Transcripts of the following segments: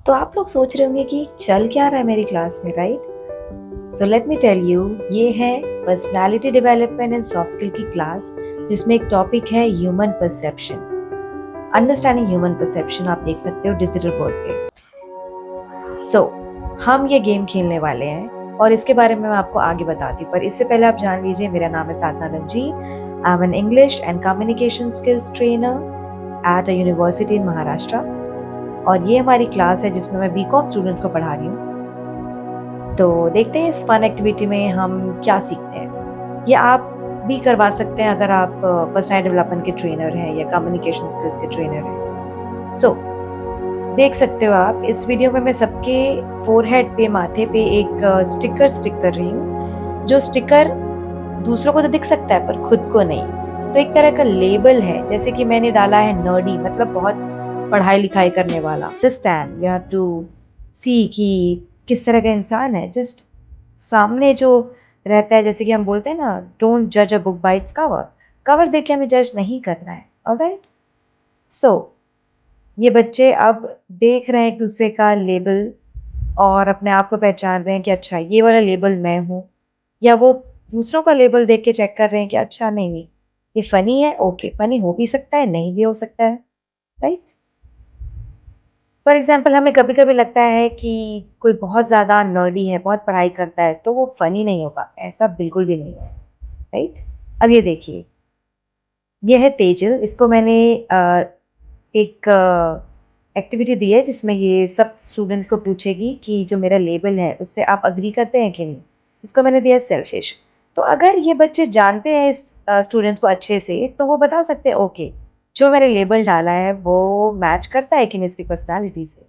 तो आप लोग सोच रहे होंगे कि चल क्या रहा है मेरी क्लास में, right? So let me tell you, ये है personality development and soft skill की क्लास, जिसमें एक टॉपिक है human perception, understanding human perception. आप देख सकते हो डिजिटल बोर्ड पे। हम ये गेम खेलने वाले हैं और इसके बारे में मैं आपको आगे बताती हूँ, पर इससे पहले आप जान लीजिए, मेरा नाम है Sadhana Ranjeet. I am an English and communication skills trainer at a university in Maharashtra, और ये हमारी क्लास है जिसमें मैं बीकॉम स्टूडेंट्स को पढ़ा रही हूँ। तो देखते हैं इस फन एक्टिविटी में हम क्या सीखते हैं। ये आप भी करवा सकते हैं अगर आप पर्सनल डेवलपमेंट के ट्रेनर हैं या कम्युनिकेशन स्किल्स के ट्रेनर हैं। देख सकते हो आप इस वीडियो में मैं सबके फोरहेड पे, माथे पे एक स्टिकर स्टिक कर रही हूँ। जो स्टिकर दूसरों को तो दिख सकता है पर खुद को नहीं। तो एक तरह का लेबल है, जैसे कि मैंने डाला है नर्डी, मतलब बहुत पढ़ाई लिखाई करने वाला। अंडरस्टैंड, यू हैव टू सी कि किस तरह का इंसान है। जस्ट सामने जो रहता है, जैसे कि हम बोलते हैं ना, डोंट जज a book by its cover. Cover देख के हमें जज नहीं करना है। ऑलराइट। सो ये बच्चे अब देख रहे हैं एक दूसरे का लेबल और अपने आप को पहचान रहे हैं कि अच्छा ये वाला लेबल मैं हूँ, या वो दूसरों का लेबल देख के चेक कर रहे हैं कि अच्छा नहीं नहीं, ये फनी है, ओके फनी हो भी सकता है, नहीं भी हो सकता है, राइट? फॉर एग्जाम्पल हमें कभी कभी लगता है कि कोई बहुत ज़्यादा नर्डी है, बहुत पढ़ाई करता है, तो वो फनी नहीं होगा। ऐसा बिल्कुल भी नहीं है, राइट? अब ये देखिए, ये है तेजल। इसको मैंने एक एक्टिविटी दी है जिसमें ये सब स्टूडेंट्स को पूछेगी कि जो मेरा लेबल है उससे आप अग्री करते हैं कि नहीं। इसको मैंने दिया सेल्फिश। तो अगर ये बच्चे जानते हैं इस स्टूडेंट्स को अच्छे से, तो वो बता सकते हैं ओके, जो मैंने लेबल डाला है वो मैच करता है कि नहीं इसकी पर्सनालिटी से।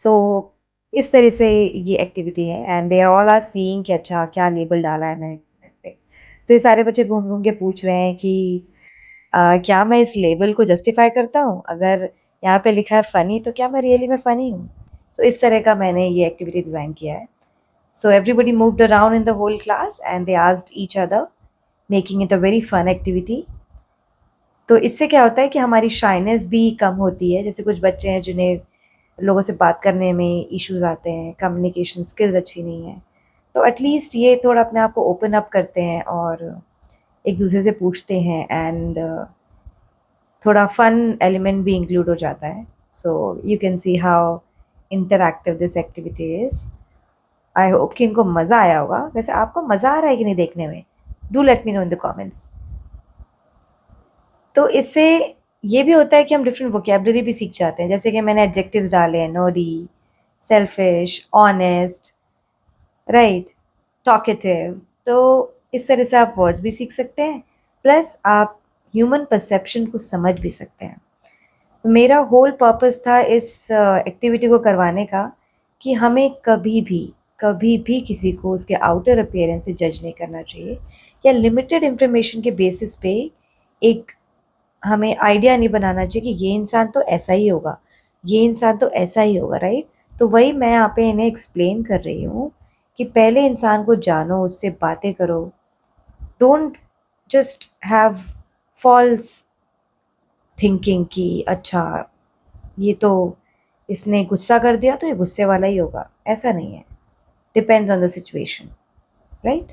सो इस तरह से ये एक्टिविटी है, and they all are seeing कि अच्छा क्या लेबल डाला है मैंने। तो ये सारे बच्चे घूम घूम के पूछ रहे हैं कि क्या मैं इस लेबल को जस्टिफाई करता हूँ? अगर यहाँ पे लिखा है फ़नी, तो क्या मैं रियली में फ़नी हूँ? तो इस तरह का मैंने ये एक्टिविटी डिज़ाइन किया है। So everybody moved around in the whole class and they asked each other, making it a very fun activity. तो इससे क्या होता है कि हमारी शाइनेस भी कम होती है। जैसे कुछ बच्चे हैं जिन्हें लोगों से बात करने में इश्यूज़ आते हैं, कम्युनिकेशन स्किल्स अच्छी नहीं है। तो एटलीस्ट ये थोड़ा अपने आप को ओपन अप करते हैं और एक दूसरे से पूछते हैं, एंड थोड़ा फन एलिमेंट भी इंक्लूड हो जाता है। So you can see how interactive this activity is. I hope कि इनको मज़ा आया होगा। वैसे आपको मज़ा आ रहा है कि नहीं देखने में? Do let me know in the comments. तो इससे ये भी होता है कि हम डिफरेंट वोकेबलरी भी सीख जाते हैं। जैसे कि मैंने एडजेक्टिव्स डाले हैं, nerdy, selfish, honest, right, talkative. तो इस तरह से आप वर्ड्स भी सीख सकते हैं, प्लस आप ह्यूमन परसेप्शन को समझ भी सकते हैं। मेरा होल पर्पस था इस एक्टिविटी को करवाने का कि हमें कभी भी किसी को उसके आउटर अपीयरेंस से जज नहीं करना चाहिए, या लिमिटेड इंफॉर्मेशन के बेसिस पे एक हमें आइडिया नहीं बनाना चाहिए कि ये इंसान तो ऐसा ही होगा, ये इंसान तो ऐसा ही होगा, राइट? तो वही मैं यहाँ पे इन्हें एक्सप्लेन कर रही हूँ कि पहले इंसान को जानो, उससे बातें करो। Don't just have false thinking कि अच्छा ये तो इसने गुस्सा कर दिया तो ये गुस्से वाला ही होगा। ऐसा नहीं है, depends on the situation, right?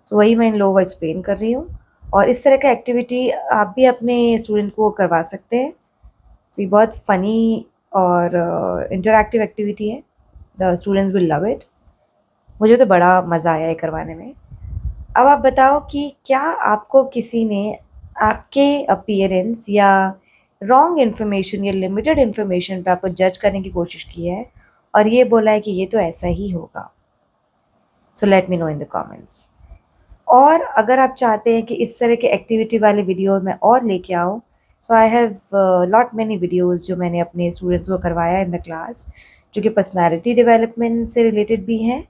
तो वही मैं इन लोगों को एक्सप्लेन कर रही हूँ, और इस तरह का एक्टिविटी आप भी अपने स्टूडेंट को करवा सकते हैं। तो ये बहुत फ़नी और इंटरैक्टिव एक्टिविटी है। The students will love it. मुझे तो बड़ा मज़ा आया ये करवाने में। अब आप बताओ कि क्या आपको किसी ने आपके अपीयरेंस या रॉन्ग इन्फॉर्मेशन या लिमिटेड इन्फॉर्मेशन पे आपको जज करने की कोशिश की है और ये बोला है कि ये तो ऐसा ही होगा? सो let me know in the comments. और अगर आप चाहते हैं कि इस तरह के एक्टिविटी वाले वीडियो मैं और लेके आऊँ, so I have lot many videos जो मैंने अपने स्टूडेंट्स को करवाया इन द क्लास, जो कि पर्सनैलिटी डेवलपमेंट से रिलेटेड भी हैं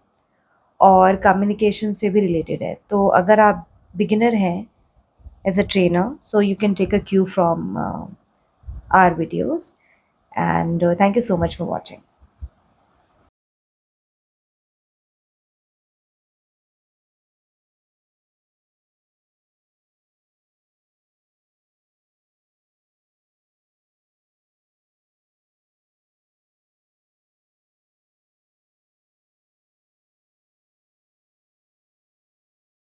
और कम्युनिकेशन से भी रिलेटेड है। तो अगर आप बिगिनर हैं as a trainer, so you can take a cue from our videos, and thank you so much for watching.